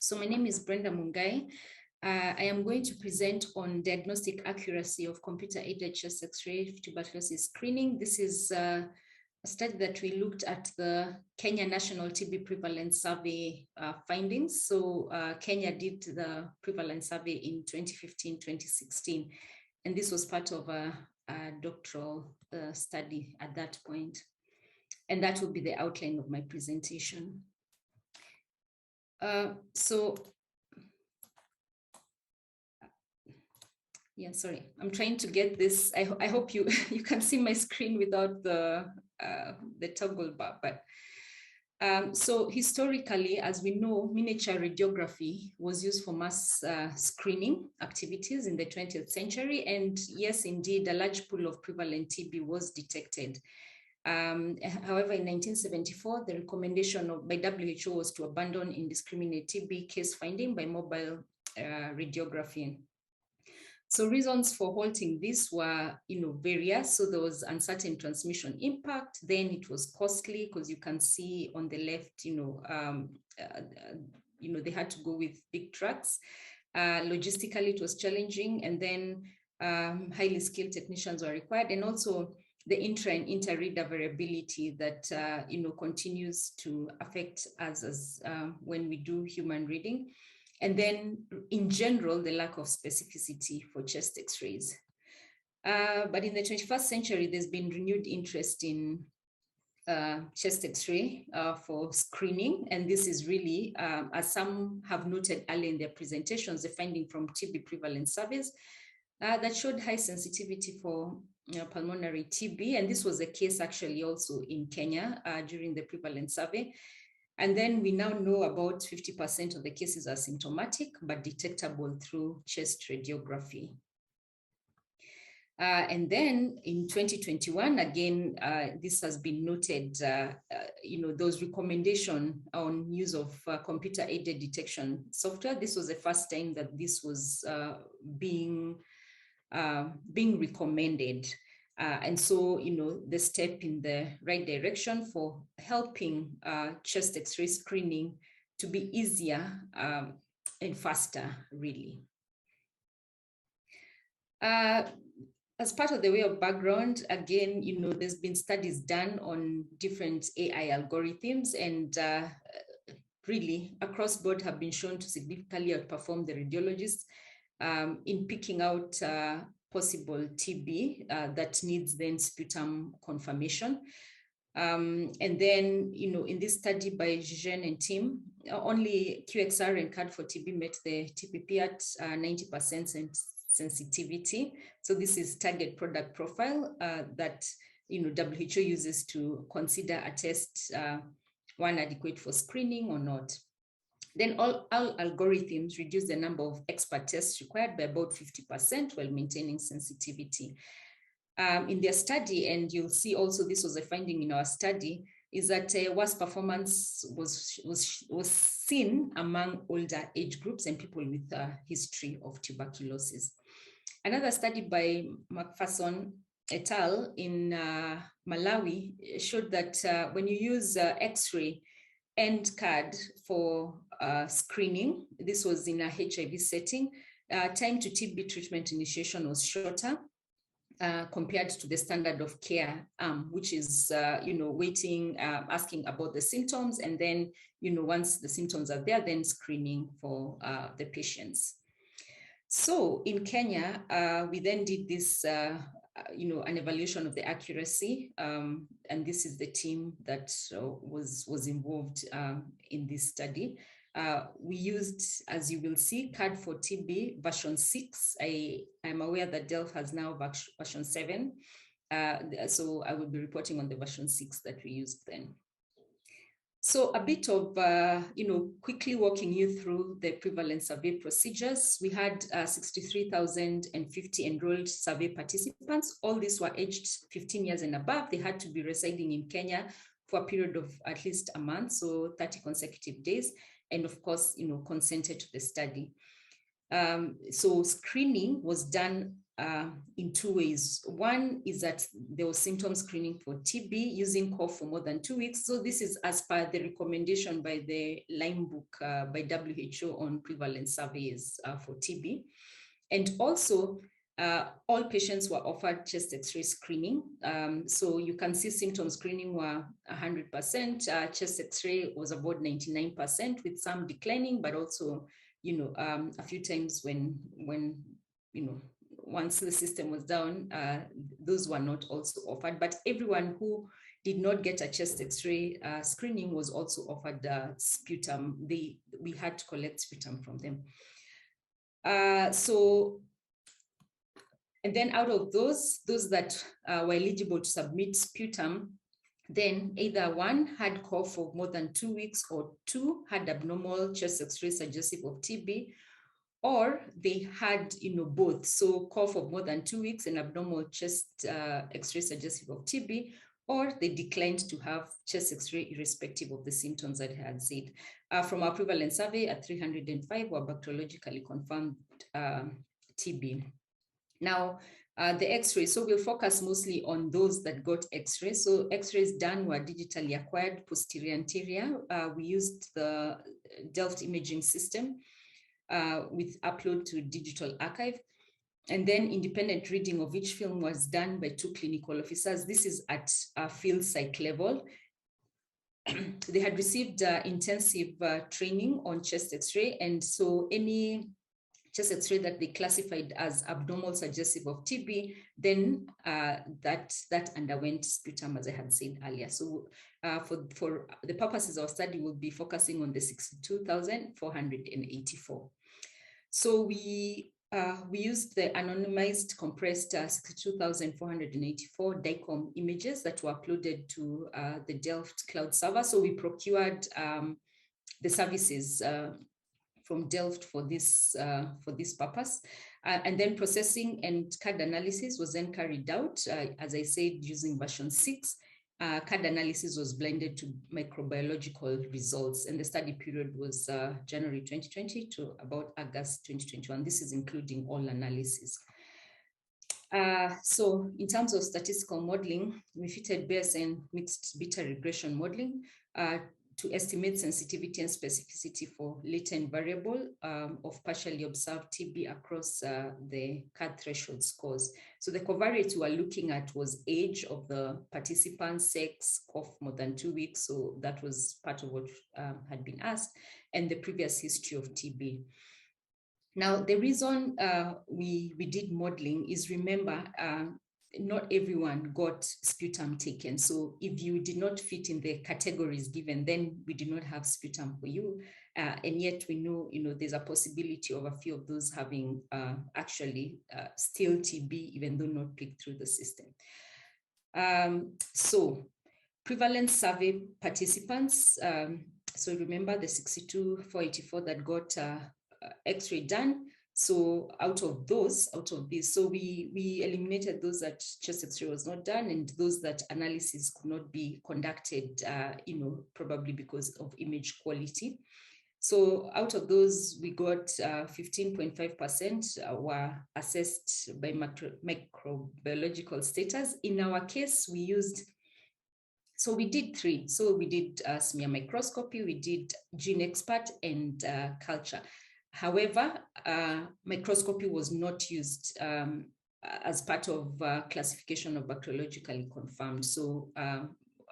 So my name is Brenda Mungai. I am going to present on diagnostic accuracy of computer-aided chest X-ray tuberculosis screening. This is a study that we looked at the Kenya National TB Prevalence Survey findings. So Kenya did the prevalence survey in 2015-2016, and this was part of a doctoral study at that point. And that will be the outline of my presentation. Sorry, I'm trying to get this. I hope you can see my screen without the toggle bar. But so historically, as we know, miniature radiography was used for mass screening activities in the 20th century. And yes, indeed, a large pool of prevalent TB was detected. However, in 1974, the recommendation by WHO was to abandon indiscriminate TB case finding by mobile radiography. So reasons for halting this were, various. So there was uncertain transmission impact. Then it was costly because you can see on the left, they had to go with big trucks. Logistically, it was challenging, and then highly skilled technicians were required, and also the intra and inter-reader variability that continues to affect us as when we do human reading. And then in general, the lack of specificity for chest X-rays. But in the 21st century, there's been renewed interest in chest X-ray for screening. And this is really, as some have noted earlier in their presentations, the finding from TB prevalence surveys that showed high sensitivity for pulmonary TB. And this was the case actually also in Kenya during the prevalence survey. And then we now know about 50% of the cases are symptomatic, but detectable through chest radiography. And then in 2021, again, this has been noted, those recommendations on use of computer-aided detection software. This was the first time that this was being recommended. And so, the step in the right direction for helping chest X-ray screening to be easier and faster, really. As part of the way of background, again, there's been studies done on different AI algorithms, and really across board have been shown to significantly outperform the radiologists in picking out possible TB that needs then sputum confirmation. And then, in this study by Jigen and team, only QXR and CAD for TB met the TPP at 90% sensitivity. So this is target product profile that, WHO uses to consider a test, one adequate for screening or not. Then all algorithms reduce the number of expert tests required by about 50% while maintaining sensitivity. In their study, and you'll see also this was a finding in our study, is that worse performance was seen among older age groups and people with a history of tuberculosis. Another study by McPherson et al. In Malawi showed that when you use X-ray and CAD for screening, this was in a HIV setting, time to TB treatment initiation was shorter compared to the standard of care, which is, waiting, asking about the symptoms, and then, once the symptoms are there, then screening for the patients. So in Kenya, we then did this, an evaluation of the accuracy, and this is the team that was involved in this study. We used, as you will see, CAD for TB version 6. I'm aware that Delph has now version 7. So I will be reporting on the version 6 that we used then. So a bit of, quickly walking you through the prevalence survey procedures. We had 63,050 enrolled survey participants. All these were aged 15 years and above. They had to be residing in Kenya for a period of at least a month, so 30 consecutive days. And of course, consented to the study. So screening was done in two ways. One is that there was symptom screening for TB using cough for more than 2 weeks. So this is as per the recommendation by the Lyme book by WHO on prevalence surveys for TB. And also, all patients were offered chest X-ray screening. So you can see symptom screening were 100%. Chest X-ray was about 99%, with some declining, but also, a few times when once the system was down, those were not also offered. But everyone who did not get a chest X-ray screening was also offered sputum. We had to collect sputum from them. And then out of those that were eligible to submit sputum, then either one had cough for more than 2 weeks, or two had abnormal chest X-ray suggestive of TB, or they had both. So cough of more than 2 weeks and abnormal chest X-ray suggestive of TB, or they declined to have chest X-ray irrespective of the symptoms that I had said. From our prevalence survey, at 305 were bacteriologically confirmed TB. Now, the X-ray, so we'll focus mostly on those that got X-ray. So X-rays done were digitally acquired posterior anterior. We used the Delft imaging system with upload to digital archive. And then independent reading of each film was done by 2 clinical officers. This is at a field site level. They had received intensive training on chest X-ray. And so any chest X-ray that they classified as abnormal suggestive of TB, then that underwent sputum, as I had said earlier. So for the purposes of study, we'll be focusing on the 62,484. So we used the anonymized compressed 62,484 DICOM images that were uploaded to the Delft cloud server. So we procured the services from Delft for this purpose. And then processing and CAD analysis was then carried out, as I said, using version 6. CAD analysis was blended to microbiological results, and the study period was January 2020 to about August 2021. This is including all analysis. So in terms of statistical modeling, we fitted Bayes and mixed beta regression modeling to estimate sensitivity and specificity for latent variable of partially observed TB across the CAD threshold scores. So the covariates we were looking at was age of the participants, sex, cough more than 2 weeks. So that was part of what had been asked, and the previous history of TB. Now, the reason we did modeling is, remember, not everyone got sputum taken. So if you did not fit in the categories given, then we did not have sputum for you. And yet we know, there's a possibility of a few of those having actually still TB, even though not picked through the system. So prevalence survey participants. So remember the 62,484 that got X-ray done. So out of these, so we eliminated those that chest X-ray was not done, and those that analysis could not be conducted, probably because of image quality. So out of those, we got 15.5% were assessed by microbiological status. In our case, we did 3. So we did smear microscopy, we did gene expert, and culture. However, microscopy was not used as part of classification of bacteriologically confirmed. So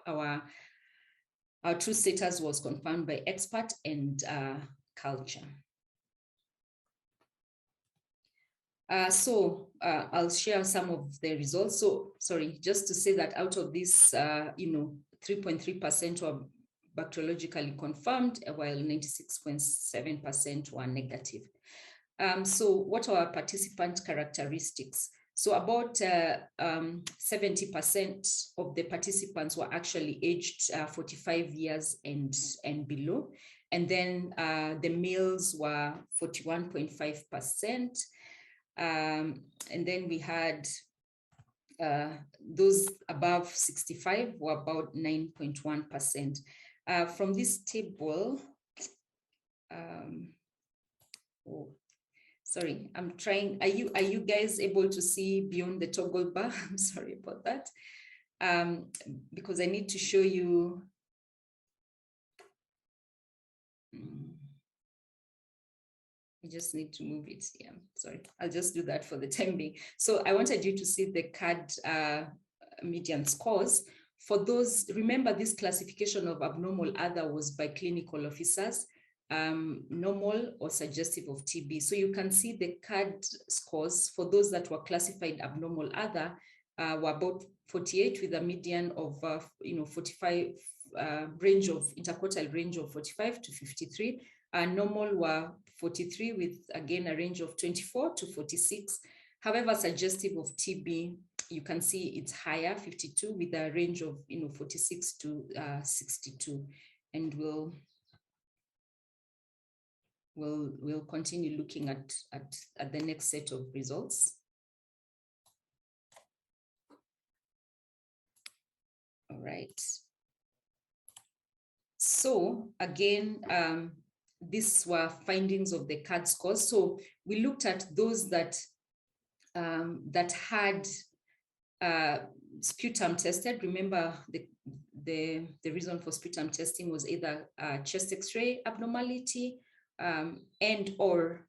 our true status was confirmed by expert and culture. I'll share some of the results. So, sorry, just to say that out of this, 3.3% were bacteriologically confirmed, while 96.7% were negative. So what are our participant characteristics? So about 70% of the participants were actually aged 45 years and below. And then the males were 41.5%. And then we had those above 65 were about 9.1%. From this table, Sorry, I'm trying. Are you guys able to see beyond the toggle bar? I'm sorry about that. Because I need to show you. I just need to move it. Yeah, sorry. I'll just do that for the time being. So I wanted you to see the CAD median scores. For those, remember this classification of abnormal other was by clinical officers, normal or suggestive of TB. So you can see the CAD scores for those that were classified abnormal other were about 48 with a median of 45 range of interquartile range of 45 to 53. Normal were 43 with again a range of 24 to 46. However, suggestive of TB, you can see it's higher, 52 with a range of 46 to 62. And we'll continue looking at the next set of results. All right. So again, these were findings of the CAD scores. So we looked at those that that had sputum tested. Remember, the reason for sputum testing was either chest X-ray abnormality and or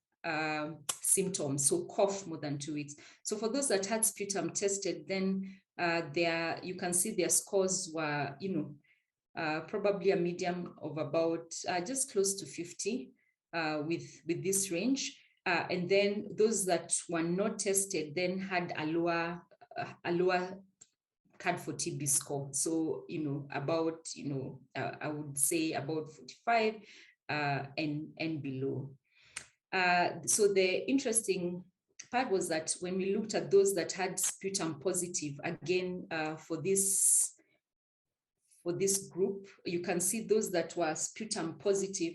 symptoms, so cough more than 2 weeks. So for those that had sputum tested, then you can see their scores were, probably a medium of about just close to 50 with this range. And then those that were not tested then had a lower CAD for TB score. So, about, I would say about 45 and below. So the interesting part was that when we looked at those that had sputum positive, again, for this group, you can see those that were sputum positive,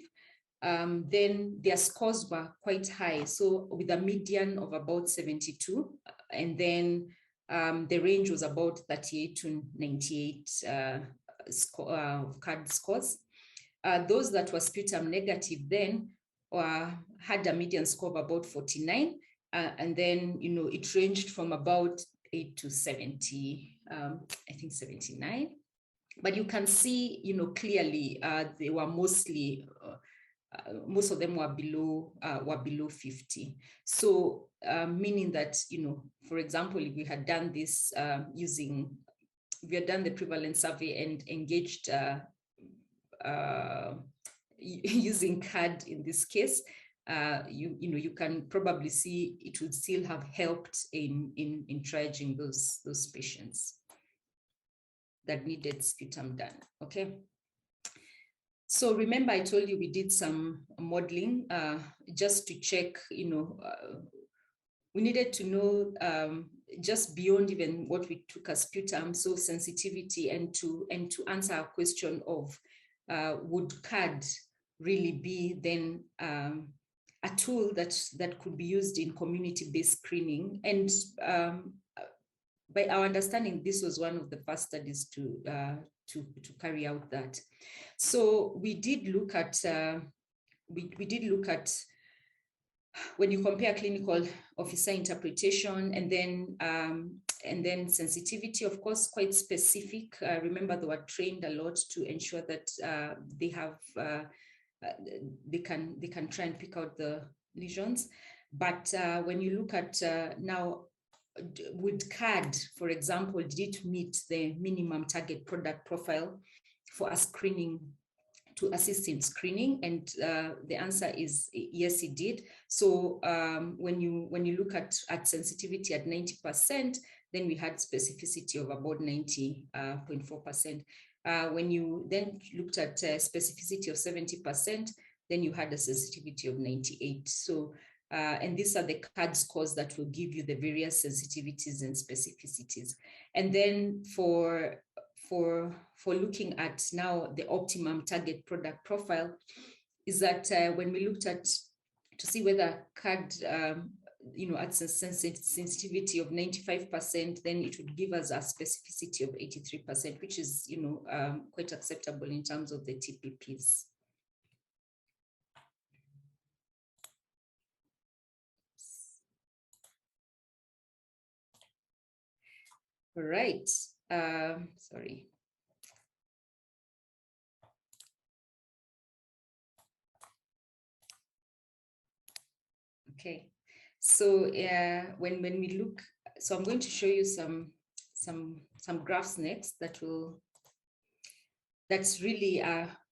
then their scores were quite high. So with a median of about 72, and then the range was about 38 to 98 CAD scores. Those that were sputum negative then had a median score of about 49, and then it ranged from about 8 to 70, I think 79. But you can see, clearly they were mostly, most of them were below 50. So meaning that, for example, if we had done this we had done the prevalence survey and engaged using CAD in this case, you can probably see it would still have helped in triaging those patients that needed sputum done. Okay. So remember, I told you we did some modeling just to check, we needed to know just beyond even what we took as sputum, so sensitivity, and to answer our question of would CAD really be then a tool that could be used in community-based screening. And by our understanding, this was one of the first studies to carry out that. So we did look at we did look at when you compare clinical officer interpretation and then sensitivity, of course, quite specific. Remember, they were trained a lot to ensure that they have they can try and pick out the lesions. But when you look at now, with CAD, for example, did it meet the minimum target product profile for a screening, to assist in screening? And the answer is yes, it did. So when you look at sensitivity at 90%, then we had specificity of about 90.4%. When you then looked at specificity of 70%, then you had a sensitivity of 98. So and these are the CAD scores that will give you the various sensitivities and specificities. And then for looking at now the optimum target product profile, is that when we looked at to see whether CAD, at sensitivity of 95%, then it would give us a specificity of 83%, which is, quite acceptable in terms of the TPPs. All right. Sorry. Okay. So when we look, so I'm going to show you some graphs next that's really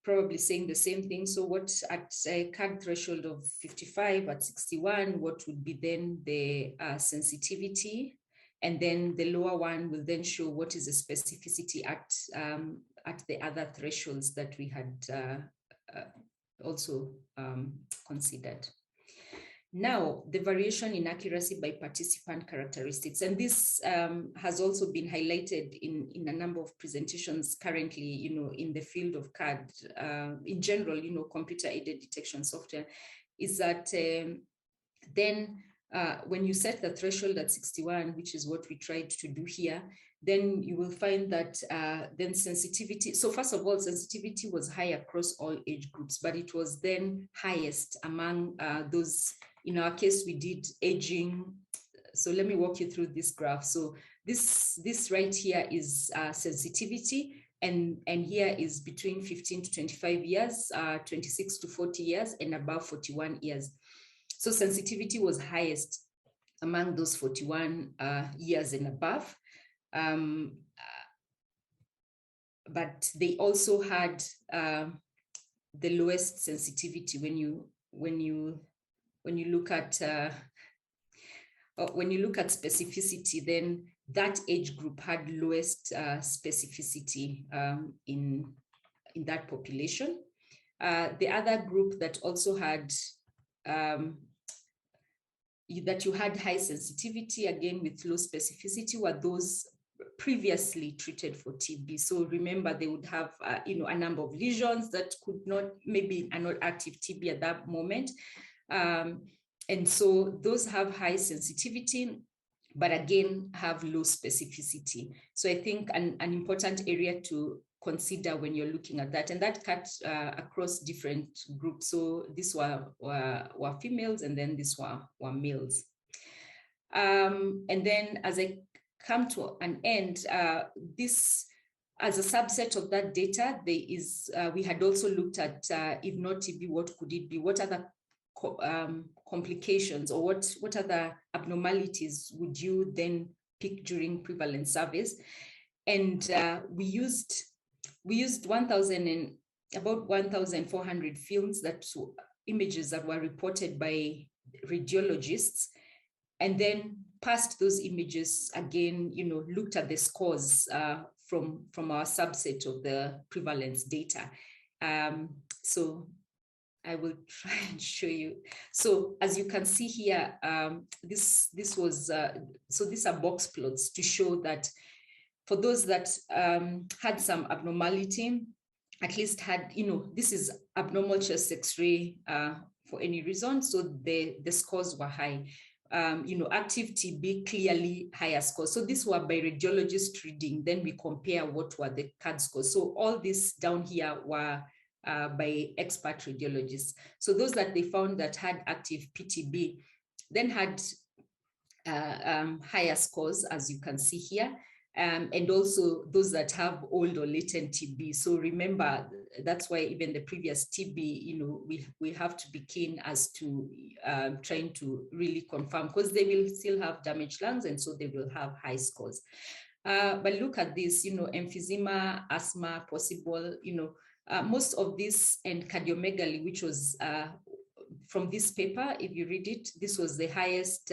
probably saying the same thing. So what at a CAD threshold of 55 at 61, what would be then the sensitivity? And then the lower one will then show what is the specificity at the other thresholds that we had also considered. Now, the variation in accuracy by participant characteristics, and this has also been highlighted in a number of presentations currently, in the field of CAD, in general, computer-aided detection software, is that then when you set the threshold at 61, which is what we tried to do here, then you will find that then sensitivity, so first of all, sensitivity was high across all age groups, but it was then highest among those. In our case, we did aging. So let me walk you through this graph. So this right here is sensitivity, and here is between 15 to 25 years, 26 to 40 years, and above 41 years. So sensitivity was highest among those 41 years and above. But they also had the lowest sensitivity when you look at specificity. Then that age group had lowest specificity in that population. The other group that also had that you had high sensitivity, again with low specificity, were those previously treated for TB. So remember, they would have a number of lesions that could not, maybe are not active TB at that moment. And so those have high sensitivity, but again, have low specificity. So I think an important area to consider when you're looking at that, and that cut across different groups. So these were females, and then these were males. And then as I come to an end, this, as a subset of that data, there is, we had also looked at, if not TB, what could it be? What other complications, or what other abnormalities would you then pick during prevalence surveys? And we used about 1,400 films, images that were reported by radiologists, and then passed those images again, looked at the scores from our subset of the prevalence data. So I will try and show you. So as you can see here, this was, so these are box plots to show that for those that had some abnormality, at least had, this is abnormal chest X-ray for any reason, so the scores were high. Active TB, clearly higher scores. So these were by radiologist reading. Then we compare what were the CAD scores. So all this down here were by expert radiologists. So those that they found that had active PTB then had higher scores, as you can see here. And also those that have old or latent TB. So remember, that's why even the previous TB, we have to be keen as to trying to really confirm, because they will still have damaged lungs, and so they will have high scores. But look at this, emphysema, asthma, possible, most of this, and cardiomegaly, which was from this paper, if you read it, this was the highest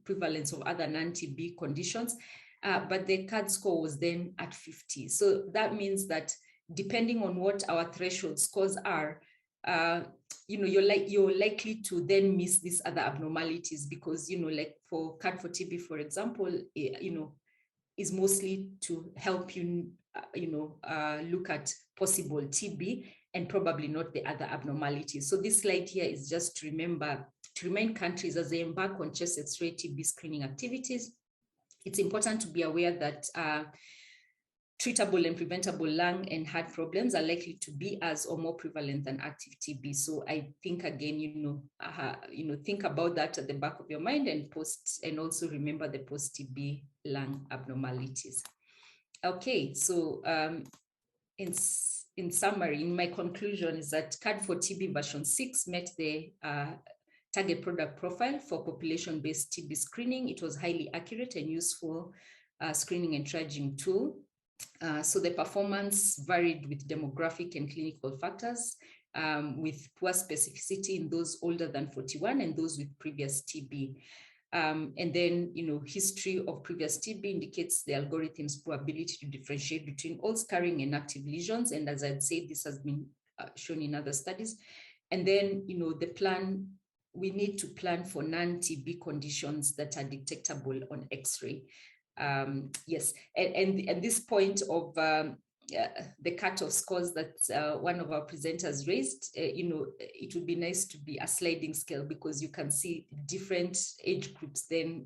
prevalence of other non-TB conditions. But the CAD score was then at 50. So that means that depending on what our threshold scores are, you're likely to then miss these other abnormalities, because, like for CAD for TB, for example, is mostly to help you, look at possible TB and probably not the other abnormalities. So this slide here is just to remind countries as they embark on chest X-ray TB screening activities. It's important to be aware that treatable and preventable lung and heart problems are likely to be as or more prevalent than active TB. So I think again, think about that at the back of your mind and also remember the post-TB lung abnormalities. Okay, so in summary, in my conclusion is that CAD for TB version 6 met the target product profile for population-based TB screening. It was highly accurate and useful screening and triaging tool. So the performance varied with demographic and clinical factors, with poor specificity in those older than 41 and those with previous TB. And then, history of previous TB indicates the algorithm's poor ability to differentiate between all scarring and active lesions. And as I'd said, this has been shown in other studies. And then, we need to plan for non-TB conditions that are detectable on X-ray. Yes, and this point of the cutoff scores that one of our presenters raised, it would be nice to be a sliding scale, because you can see different age groups then,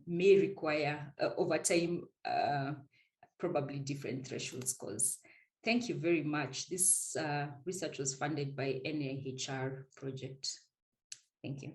may require over time, probably different threshold scores. Thank you very much. This research was funded by NIHR project. Thank you.